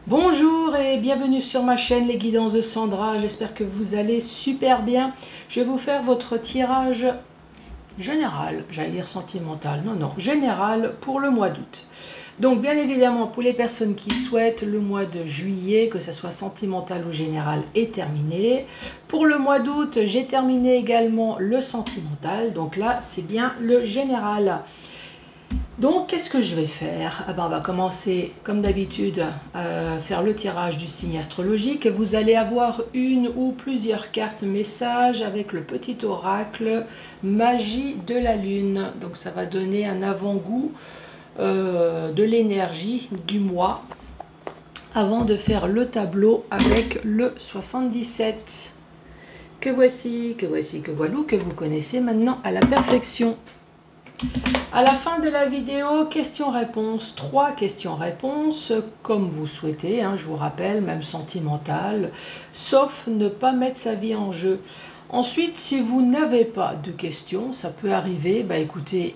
Bonjour et bienvenue sur ma chaîne Les Guidances de Sandra, j'espère que vous allez super bien. Je vais vous faire votre tirage général, j'allais dire sentimental, non, général pour le mois d'août. Donc bien évidemment pour les personnes qui souhaitent, le mois de juillet, que ce soit sentimental ou général, est terminé. Pour le mois d'août, j'ai terminé également le sentimental, donc là c'est bien le général. Donc, qu'est-ce que je vais faire? On va commencer, comme d'habitude, à faire le tirage du signe astrologique. Vous allez avoir une ou plusieurs cartes messages avec le petit oracle Magie de la Lune. Donc, ça va donner un avant-goût de l'énergie du mois avant de faire le tableau avec le 77. Que voici, que voilou, que vous connaissez maintenant à la perfection. À la fin de la vidéo, questions-réponses, 3 questions-réponses, comme vous souhaitez, je vous rappelle, même sentimentales, sauf ne pas mettre sa vie en jeu. Ensuite, si vous n'avez pas de questions, ça peut arriver, écoutez,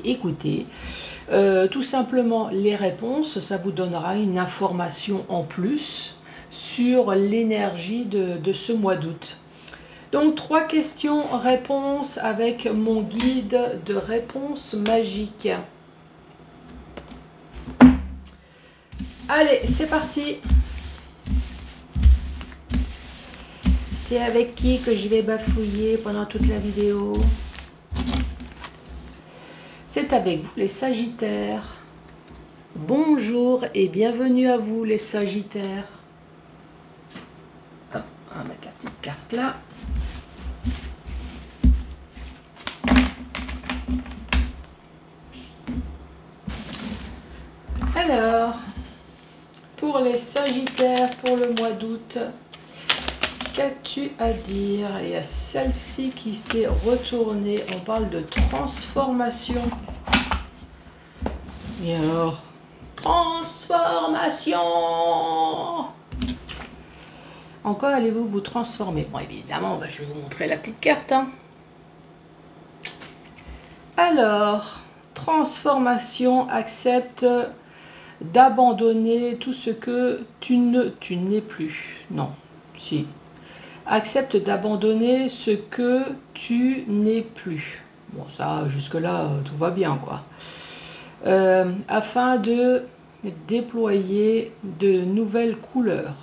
écoutez. Tout simplement les réponses, ça vous donnera une information en plus sur l'énergie de ce mois d'août. Donc 3 questions-réponses avec mon guide de réponses magiques. Allez, c'est parti. C'est avec qui que je vais bafouiller pendant toute la vidéo? C'est avec vous les Sagittaires. Bonjour et bienvenue à vous les Sagittaires. Hop, on va mettre la petite carte là. Alors, pour les Sagittaires, pour le mois d'août, qu'as-tu à dire? Il y a celle-ci qui s'est retournée. On parle de transformation. Et alors, transformation! En quoi allez-vous vous transformer? Bon, évidemment, je vais vous montrer la petite carte. Alors, transformation, accepte d'abandonner tout ce que tu n'es plus. Non, si. Accepte d'abandonner ce que tu n'es plus. Bon, ça, jusque-là, tout va bien, quoi. Afin de déployer de nouvelles couleurs.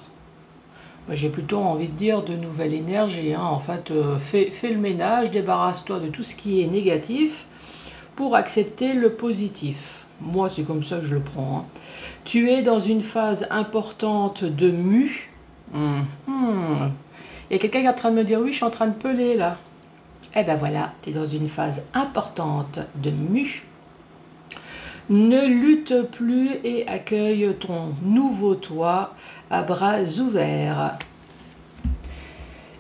J'ai plutôt envie de dire de nouvelles énergies. En fait, fais le ménage, débarrasse-toi de tout ce qui est négatif pour accepter le positif. Moi, c'est comme ça que je le prends. Tu es dans une phase importante de mue. Il y a quelqu'un qui est en train de me dire, oui, je suis en train de peler là. Eh ben voilà, tu es dans une phase importante de mue. Ne lutte plus et accueille ton nouveau toi à bras ouverts.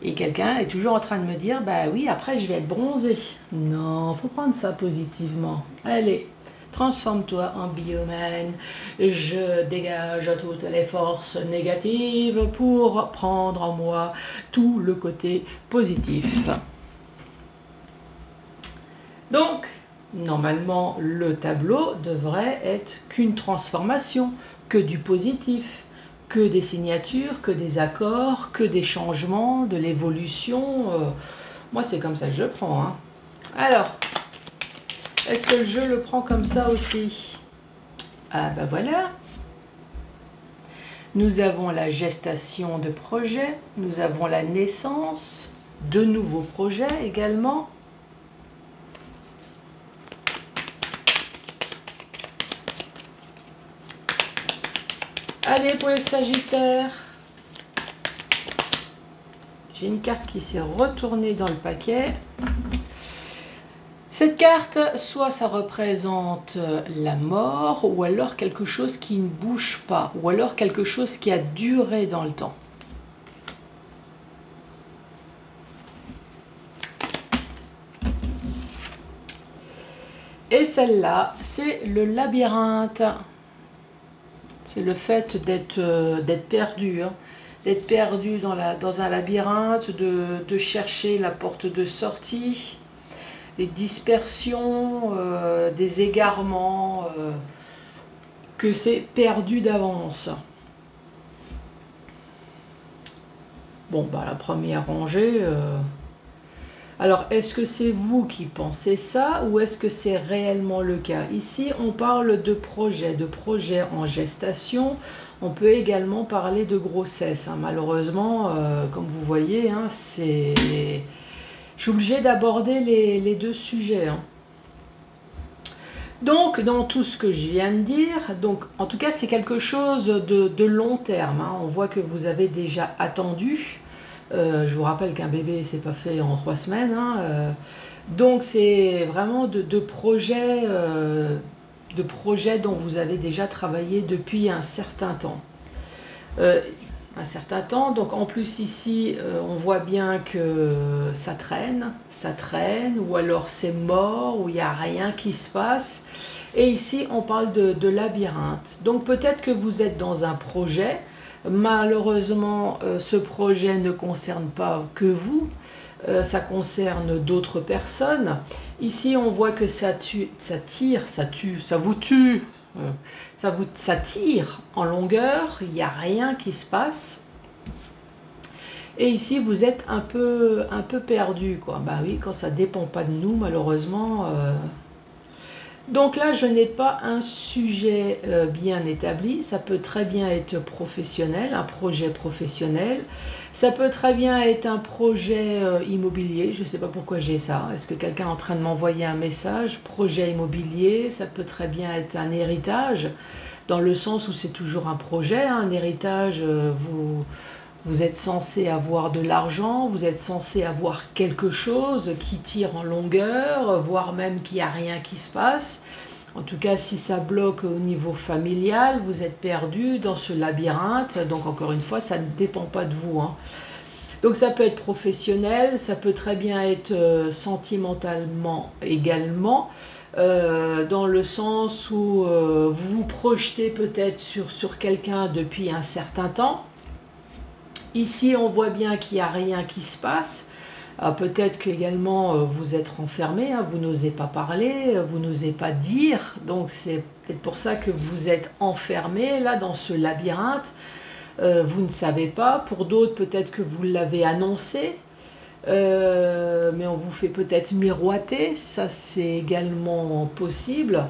Et quelqu'un est toujours en train de me dire, oui, après je vais être bronzé. Non, faut prendre ça positivement. Allez. Transforme-toi en biomène. Je dégage toutes les forces négatives pour prendre en moi tout le côté positif. Donc, normalement, le tableau devrait être qu'une transformation, que du positif, que des signatures, que des accords, que des changements, de l'évolution. Moi, c'est comme ça que je le prends. Alors, est-ce que je le prends comme ça aussi? Ah voilà. Nous avons la gestation de projets, nous avons la naissance de nouveaux projets également. Allez, pour les Sagittaires. J'ai une carte qui s'est retournée dans le paquet. Cette carte, soit ça représente la mort, ou alors quelque chose qui ne bouge pas, ou alors quelque chose qui a duré dans le temps. Et celle-là, c'est le labyrinthe. C'est le fait d'être perdu, d'être perdu dans un labyrinthe, de chercher la porte de sortie. Des dispersions, des égarements, que c'est perdu d'avance. Bon, bah la première rangée... Alors, est-ce que c'est vous qui pensez ça ou est-ce que c'est réellement le cas? Ici, on parle de projet en gestation. On peut également parler de grossesse. Hein. Malheureusement, comme vous voyez, hein, je suis obligée d'aborder les deux sujets. Hein. Donc, dans tout ce que je viens de dire, donc, en tout cas, c'est quelque chose de long terme. Hein. On voit que vous avez déjà attendu. Je vous rappelle qu'un bébé, c'est pas fait en 3 semaines. Hein. Donc, c'est vraiment de projets dont vous avez déjà travaillé depuis un certain temps. Donc en plus ici, on voit bien que ça traîne, ou alors c'est mort, ou il n'y a rien qui se passe. Et ici, on parle de labyrinthe. Donc peut-être que vous êtes dans un projet. Malheureusement, ce projet ne concerne pas que vous, ça concerne d'autres personnes. Ici, on voit que ça vous tue. Ça tire en longueur, il n'y a rien qui se passe. Et ici, vous êtes un peu perdu, quoi. Bah oui, quand ça ne dépend pas de nous, malheureusement. Donc là, je n'ai pas un sujet bien établi. Ça peut très bien être professionnel, un projet professionnel. Ça peut très bien être un projet immobilier. Je ne sais pas pourquoi j'ai ça. Est-ce que quelqu'un est en train de m'envoyer un message? Projet immobilier, ça peut très bien être un héritage, dans le sens où c'est toujours un projet. Hein. Un héritage, vous êtes censé avoir de l'argent, vous êtes censé avoir quelque chose qui tire en longueur, voire même qu'il n'y a rien qui se passe. En tout cas, si ça bloque au niveau familial, vous êtes perdu dans ce labyrinthe. Donc encore une fois, ça ne dépend pas de vous. Hein. Donc ça peut être professionnel, ça peut très bien être sentimentalement également. Dans le sens où vous vous projetez peut-être sur quelqu'un depuis un certain temps. Ici, on voit bien qu'il n'y a rien qui se passe. Peut-être qu'également vous êtes renfermé, hein, vous n'osez pas parler, vous n'osez pas dire. Donc c'est peut-être pour ça que vous êtes enfermé là dans ce labyrinthe. Vous ne savez pas. Pour d'autres, peut-être que vous l'avez annoncé. Mais on vous fait peut-être miroiter. Ça, c'est également possible.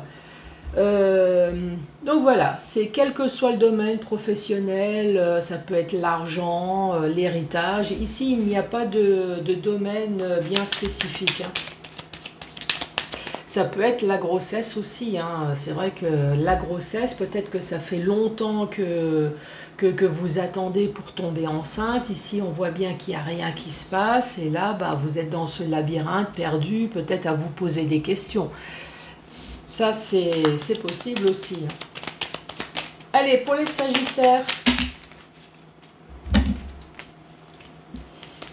Donc voilà, c'est quel que soit le domaine professionnel, ça peut être l'argent, l'héritage. Ici, il n'y a pas de domaine bien spécifique. Hein. Ça peut être la grossesse aussi. Hein. C'est vrai que la grossesse, peut-être que ça fait longtemps que vous attendez pour tomber enceinte. Ici, on voit bien qu'il n'y a rien qui se passe. Et là, bah, vous êtes dans ce labyrinthe perdu, peut-être à vous poser des questions. Ça, c'est possible aussi. Allez, pour les Sagittaires,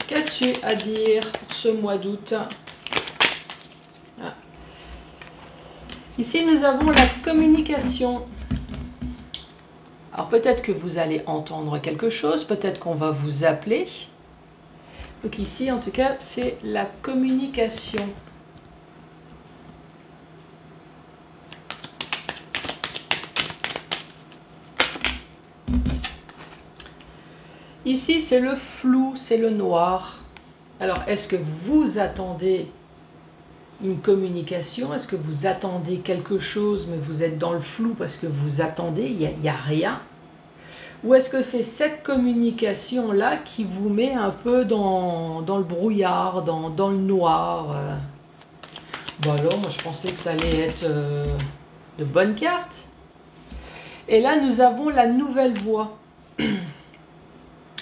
qu'as-tu à dire pour ce mois d'août? Ici, nous avons la communication. Alors, peut-être que vous allez entendre quelque chose, peut-être qu'on va vous appeler. Donc ici, en tout cas, c'est la communication. Ici, c'est le flou, c'est le noir. Alors, est-ce que vous attendez une communication? Est-ce que vous attendez quelque chose, mais vous êtes dans le flou parce que vous attendez, il n'y a rien? Ou est-ce que c'est cette communication-là qui vous met un peu dans le brouillard, dans le noir? Bon alors, moi je pensais que ça allait être de bonnes cartes. Et là, nous avons la nouvelle voie.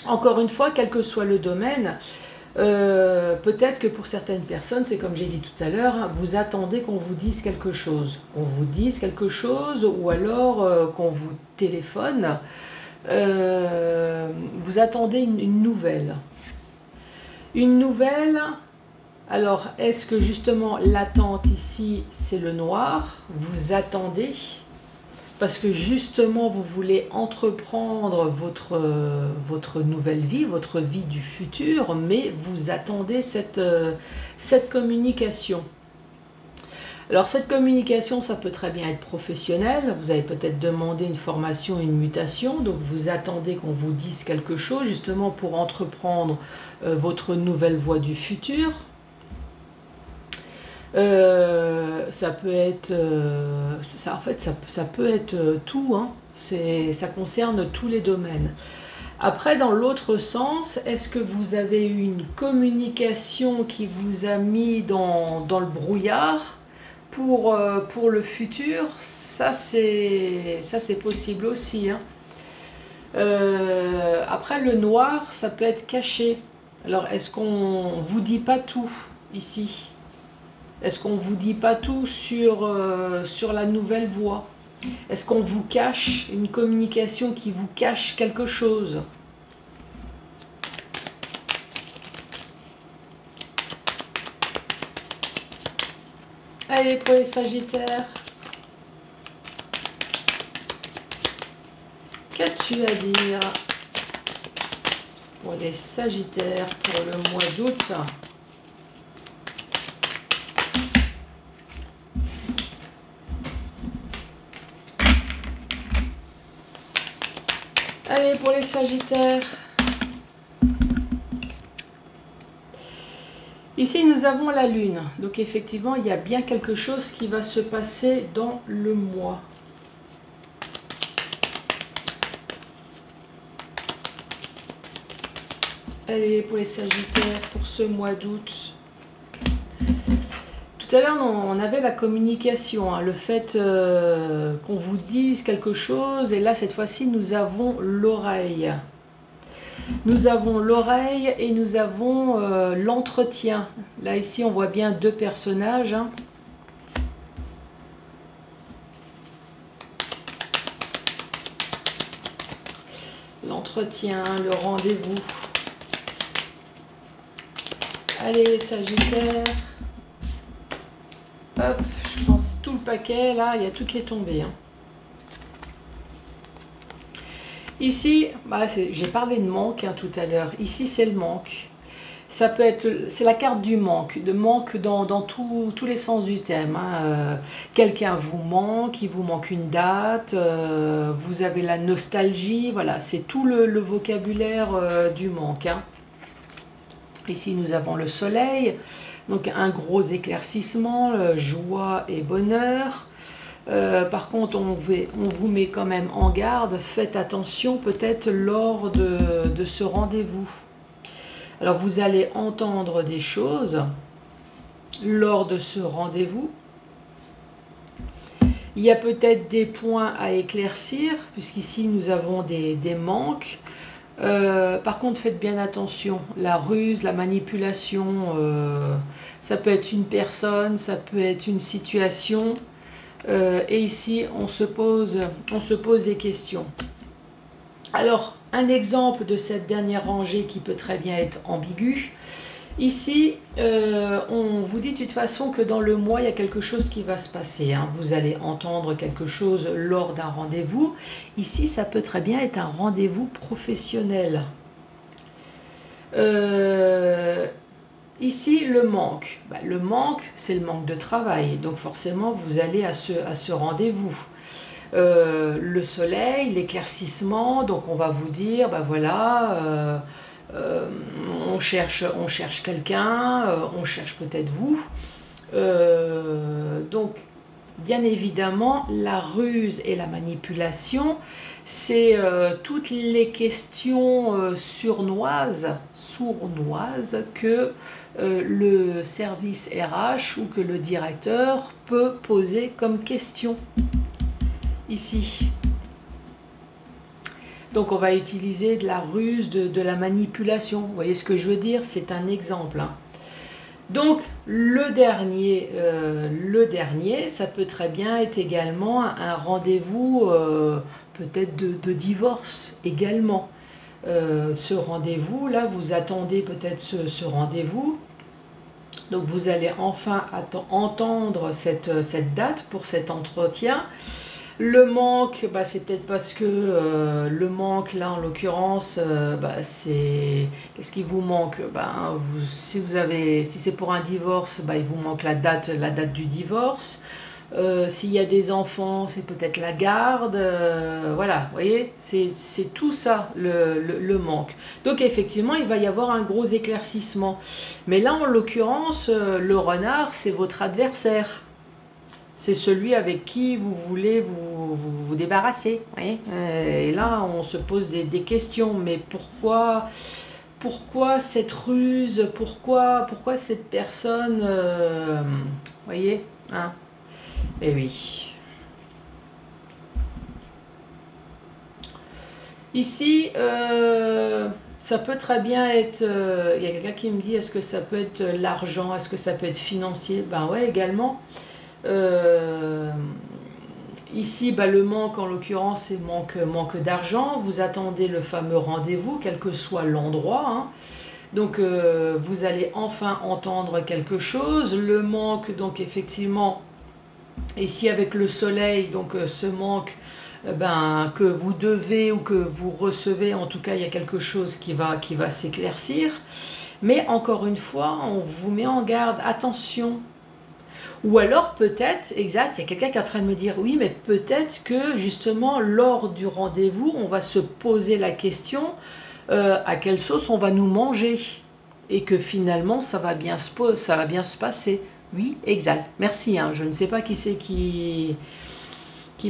Encore une fois, quel que soit le domaine, peut-être que pour certaines personnes, c'est comme j'ai dit tout à l'heure, hein, vous attendez qu'on vous dise quelque chose. Qu'on vous dise quelque chose ou alors qu'on vous téléphone. Vous attendez une nouvelle. Une nouvelle, alors est-ce que justement l'attente ici, c'est le noir? Vous attendez parce que justement vous voulez entreprendre votre nouvelle vie, votre vie du futur, mais vous attendez cette communication. Alors cette communication, ça peut très bien être professionnel. Vous avez peut-être demandé une formation, une mutation, donc vous attendez qu'on vous dise quelque chose justement pour entreprendre votre nouvelle voie du futur. Ça peut être, en fait, ça peut être tout, hein. Ça concerne tous les domaines. Après, dans l'autre sens, est-ce que vous avez eu une communication qui vous a mis dans le brouillard pour le futur? Ça, c'est possible aussi, hein. Après, le noir, ça peut être caché. Alors, est-ce qu'on vous dit pas tout ici? Est-ce qu'on vous dit pas tout sur la nouvelle voie? Est-ce qu'on vous cache une communication qui vous cache quelque chose? Allez, pour les Sagittaires. Qu'as-tu à dire pour les Sagittaires pour le mois d'août? Allez, pour les Sagittaires. Ici, nous avons la Lune. Donc, effectivement, il y a bien quelque chose qui va se passer dans le mois. Allez, pour les Sagittaires, pour ce mois d'août. Tout à l'heure, on avait la communication, hein, le fait qu'on vous dise quelque chose. Et là, cette fois-ci, nous avons l'oreille. Nous avons l'oreille et nous avons l'entretien. Là, ici, on voit bien deux personnages, hein. L'entretien, le rendez-vous. Allez, Sagittaire. Hop, je pense tout le paquet, là, il y a tout qui est tombé, hein. Ici, bah, j'ai parlé de manque, hein, tout à l'heure. Ici, c'est le manque. Ça peut être, c'est la carte du manque, de manque dans tous les sens du thème, hein. Quelqu'un vous manque, il vous manque une date, vous avez la nostalgie, voilà, c'est tout le vocabulaire du manque, hein. Ici, nous avons le soleil, donc un gros éclaircissement, joie et bonheur. Par contre, on vous met quand même en garde, faites attention peut-être lors de ce rendez-vous. Alors, vous allez entendre des choses lors de ce rendez-vous. Il y a peut-être des points à éclaircir, puisqu'ici nous avons des manques. Par contre, faites bien attention, la ruse, la manipulation, ça peut être une personne, ça peut être une situation. Et ici, on se pose des questions. Alors, un exemple de cette dernière rangée qui peut très bien être ambiguë. Ici, on vous dit de toute façon que dans le mois, il y a quelque chose qui va se passer, hein. Vous allez entendre quelque chose lors d'un rendez-vous. Ici, ça peut très bien être un rendez-vous professionnel. Ici, le manque. Bah, le manque, c'est le manque de travail. Donc forcément, vous allez à ce rendez-vous. Le soleil, l'éclaircissement, donc on va vous dire, bah voilà, on cherche quelqu'un, on cherche peut-être vous. Donc, bien évidemment, la ruse et la manipulation, c'est toutes les questions sournoises que le service RH ou que le directeur peut poser comme question ici. Donc on va utiliser de la ruse, de la manipulation. Vous voyez ce que je veux dire? C'est un exemple, hein. Donc le dernier, ça peut très bien être également un rendez-vous peut-être de divorce également. Ce rendez-vous, là, vous attendez peut-être ce rendez-vous. Donc vous allez enfin entendre cette date pour cet entretien. Le manque, bah, c'est peut-être parce que le manque, là, en l'occurrence, bah, c'est... Qu'est-ce qui vous manque? Ben, si c'est pour un divorce, bah, il vous manque la date du divorce. S'il y a des enfants, c'est peut-être la garde. Voilà, vous voyez, c'est tout ça, le manque. Donc, effectivement, il va y avoir un gros éclaircissement. Mais là, en l'occurrence, le renard, c'est votre adversaire. C'est celui avec qui vous voulez vous débarrasser. Oui. Et là, on se pose des questions. Mais pourquoi cette ruse? Pourquoi cette personne? Voyez, hein? Eh oui. Ici, ça peut très bien être... Il y a quelqu'un qui me dit, est-ce que ça peut être l'argent? Est-ce que ça peut être financier? Ben ouais, également. Euh, Ici, bah, le manque, en l'occurrence, c'est manque d'argent. Vous attendez le fameux rendez-vous, quel que soit l'endroit, hein. Donc, vous allez enfin entendre quelque chose. Le manque, donc, effectivement, ici, avec le soleil, donc, ce manque, ben, que vous devez ou que vous recevez, en tout cas, il y a quelque chose qui va s'éclaircir. Mais, encore une fois, on vous met en garde, attention. Ou alors peut-être, exact, il y a quelqu'un qui est en train de me dire, oui, mais peut-être que justement lors du rendez-vous, on va se poser la question à quelle sauce on va nous manger et que finalement ça va bien se passer. Oui, exact. Merci. Hein. Je ne sais pas qui c'est qui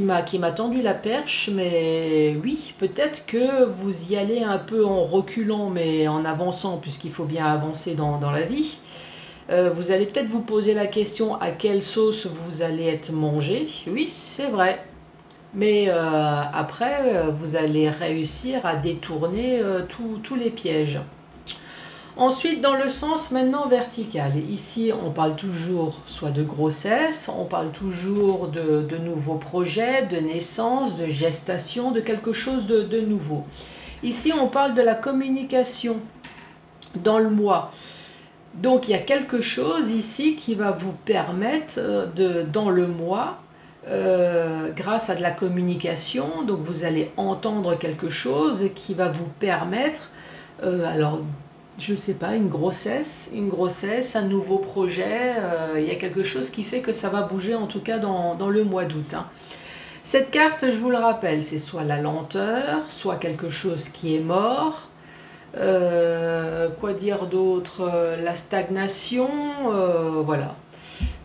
m'a tendu la perche, mais oui, peut-être que vous y allez un peu en reculant, mais en avançant, puisqu'il faut bien avancer dans la vie. Vous allez peut-être vous poser la question à quelle sauce vous allez être mangé. Oui, c'est vrai. Mais après, vous allez réussir à détourner tous les pièges. Ensuite, dans le sens maintenant vertical. Ici, on parle toujours soit de grossesse, on parle toujours de nouveaux projets, de naissance, de gestation, de quelque chose de nouveau. Ici, on parle de la communication dans le mois. Donc il y a quelque chose ici qui va vous permettre dans le mois, grâce à de la communication, donc vous allez entendre quelque chose qui va vous permettre, alors je ne sais pas, une grossesse, un nouveau projet, il y a quelque chose qui fait que ça va bouger en tout cas dans le mois d'août. Hein. Cette carte, je vous le rappelle, c'est soit la lenteur, soit quelque chose qui est mort. Quoi dire d'autre? La stagnation, voilà.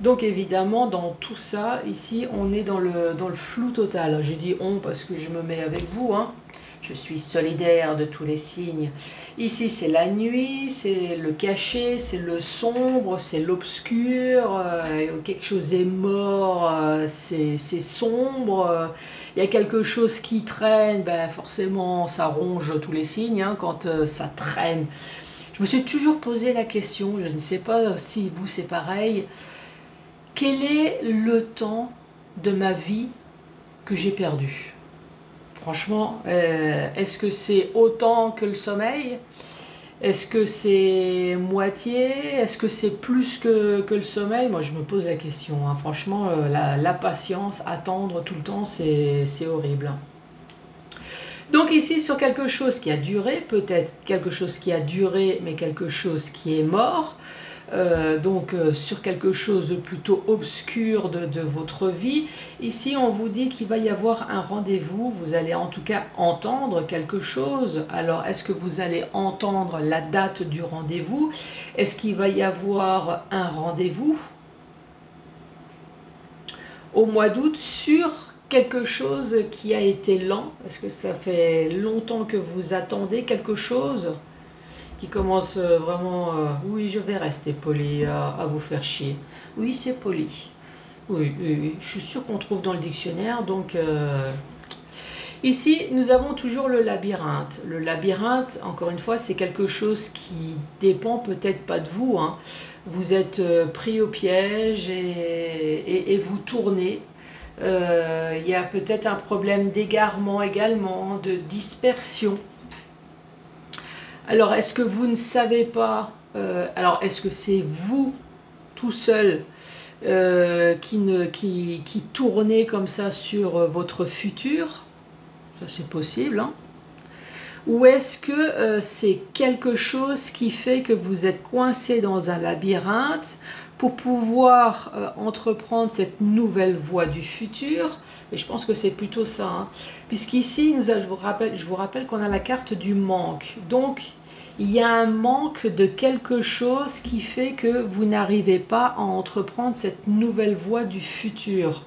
Donc évidemment, dans tout ça, ici, on est dans le flou total. J'ai dit on parce que je me mets avec vous, hein. Je suis solidaire de tous les signes. Ici, c'est la nuit, c'est le caché, c'est le sombre, c'est l'obscur. Quelque chose est mort, c'est sombre. Il y a quelque chose qui traîne, ben forcément, ça ronge tous les signes, hein, quand ça traîne. Je me suis toujours posé la question, je ne sais pas si vous c'est pareil, quel est le temps de ma vie que j'ai perdu? Franchement, est-ce que c'est autant que le sommeil? Est-ce que c'est moitié? Est-ce que c'est plus que le sommeil? Moi, je me pose la question. Hein. Franchement, la patience, attendre tout le temps, c'est horrible. Donc ici, sur quelque chose qui a duré, peut-être quelque chose qui a duré, mais quelque chose qui est mort, sur quelque chose de plutôt obscur de votre vie. Ici, on vous dit qu'il va y avoir un rendez-vous, vous allez en tout cas entendre quelque chose. Alors, est-ce que vous allez entendre la date du rendez-vous? Est-ce qu'il va y avoir un rendez-vous au mois d'août sur quelque chose qui a été lent? Est-ce que ça fait longtemps que vous attendez quelque chose qui commence vraiment, oui, je vais rester poli à vous faire chier. Oui, c'est poli. Oui, oui, oui. Je suis sûre qu'on trouve dans le dictionnaire. Donc, ici, nous avons toujours le labyrinthe. Le labyrinthe, encore une fois, c'est quelque chose qui dépend peut-être pas de vous. Hein. Vous êtes pris au piège et vous tournez. Il y a peut-être un problème d'égarement également, de dispersion. Alors, est-ce que vous ne savez pas, alors est-ce que c'est vous tout seul qui tournait comme ça sur votre futur, ça c'est possible, hein. Ou est-ce que c'est quelque chose qui fait que vous êtes coincé dans un labyrinthe pour pouvoir entreprendre cette nouvelle voie du futur? Et je pense que c'est plutôt ça, hein. Puisqu'ici, je vous rappelle qu'on a la carte du manque. Donc, il y a un manque de quelque chose qui fait que vous n'arrivez pas à entreprendre cette nouvelle voie du futur.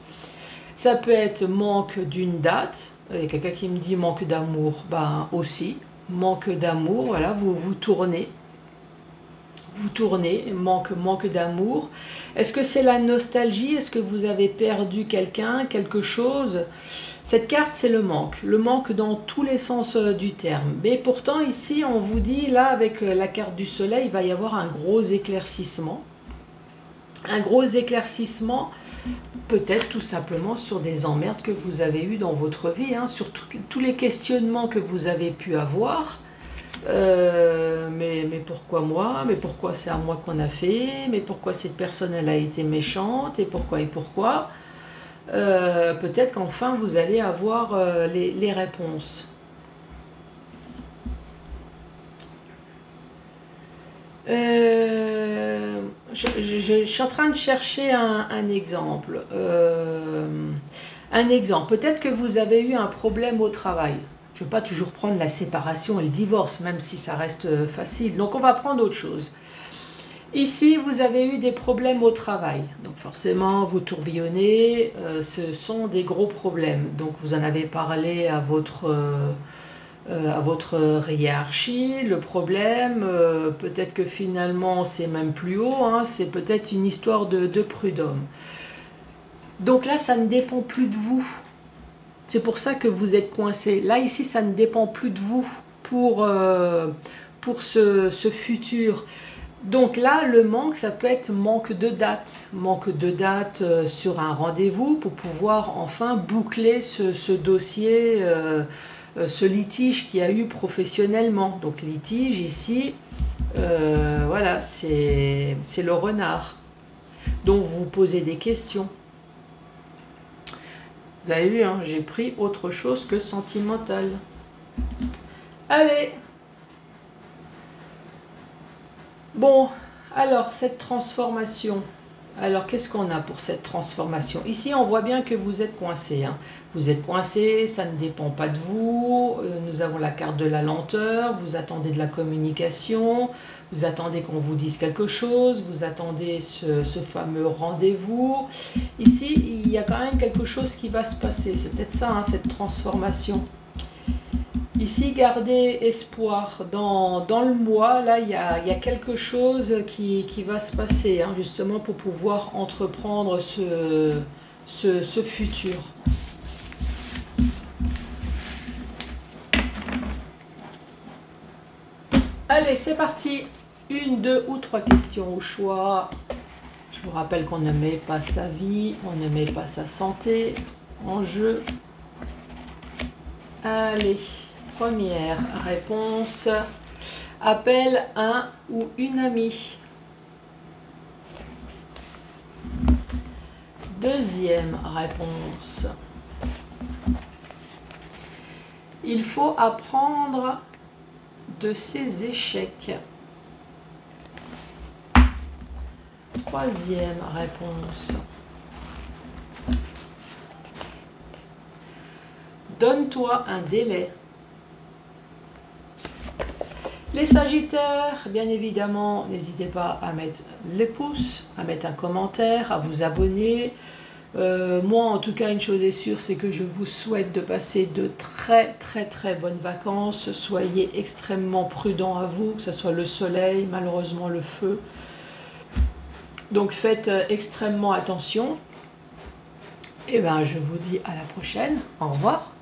Ça peut être manque d'une date. Il y a quelqu'un qui me dit manque d'amour. Ben aussi, manque d'amour. Voilà, vous tournez. Vous tournez, manque d'amour. Est-ce que c'est la nostalgie? Est-ce que vous avez perdu quelqu'un, quelque chose? Cette carte, c'est le manque dans tous les sens du terme. Mais pourtant, ici, on vous dit, là, avec la carte du soleil, il va y avoir un gros éclaircissement. Un gros éclaircissement, peut-être tout simplement sur des emmerdes que vous avez eues dans votre vie, hein, sur tous les questionnements que vous avez pu avoir. Mais pourquoi moi? Mais pourquoi c'est à moi qu'on a fait? Mais pourquoi cette personne, elle a été méchante? Et pourquoi? Peut-être qu'enfin vous allez avoir les réponses. Je suis en train de chercher un exemple. Peut-être que vous avez eu un problème au travail. Je ne vais pas toujours prendre la séparation et le divorce, même si ça reste facile. Donc on va prendre autre chose. Ici, vous avez eu des problèmes au travail. Donc forcément, vous tourbillonnez. Ce sont des gros problèmes. Donc vous en avez parlé à votre hiérarchie. Le problème, peut-être que finalement, c'est même plus haut. Hein, c'est peut-être une histoire de prud'homme. Donc là, ça ne dépend plus de vous. C'est pour ça que vous êtes coincé. Là, ici, ça ne dépend plus de vous pour ce futur. Donc là, le manque, ça peut être manque de date. Manque de date sur un rendez-vous pour pouvoir enfin boucler ce dossier, ce litige qu'il y a eu professionnellement. Donc litige ici, voilà, c'est le renard. Donc vous posez des questions. Vous avez vu, hein, j'ai pris autre chose que sentimental. Allez. Bon, alors cette transformation. Alors qu'est-ce qu'on a pour cette transformation? Ici, on voit bien que vous êtes coincé, hein. Vous êtes coincé, ça ne dépend pas de vous. Nous avons la carte de la lenteur. Vous attendez de la communication. Vous attendez qu'on vous dise quelque chose. Vous attendez ce fameux rendez-vous. Ici, il y a quand même quelque chose qui va se passer. C'est peut-être ça, hein, cette transformation. Ici, gardez espoir. Dans le mois, là, il y a quelque chose qui va se passer, hein, justement, pour pouvoir entreprendre ce futur. Allez, c'est parti. 1, 2 ou 3 questions au choix. Je vous rappelle qu'on ne met pas sa vie, on ne met pas sa santé en jeu. Allez, première réponse. Appelle un ou une amie. Deuxième réponse. Il faut apprendre de ses échecs. Troisième réponse. Donne-toi un délai. Les Sagittaires, bien évidemment, n'hésitez pas à mettre les pouces, à mettre un commentaire, à vous abonner. Moi, en tout cas, une chose est sûre, c'est que je vous souhaite de passer de très bonnes vacances. Soyez extrêmement prudents à vous, que ce soit le soleil, malheureusement le feu. Donc faites extrêmement attention. Et bien, je vous dis à la prochaine. Au revoir.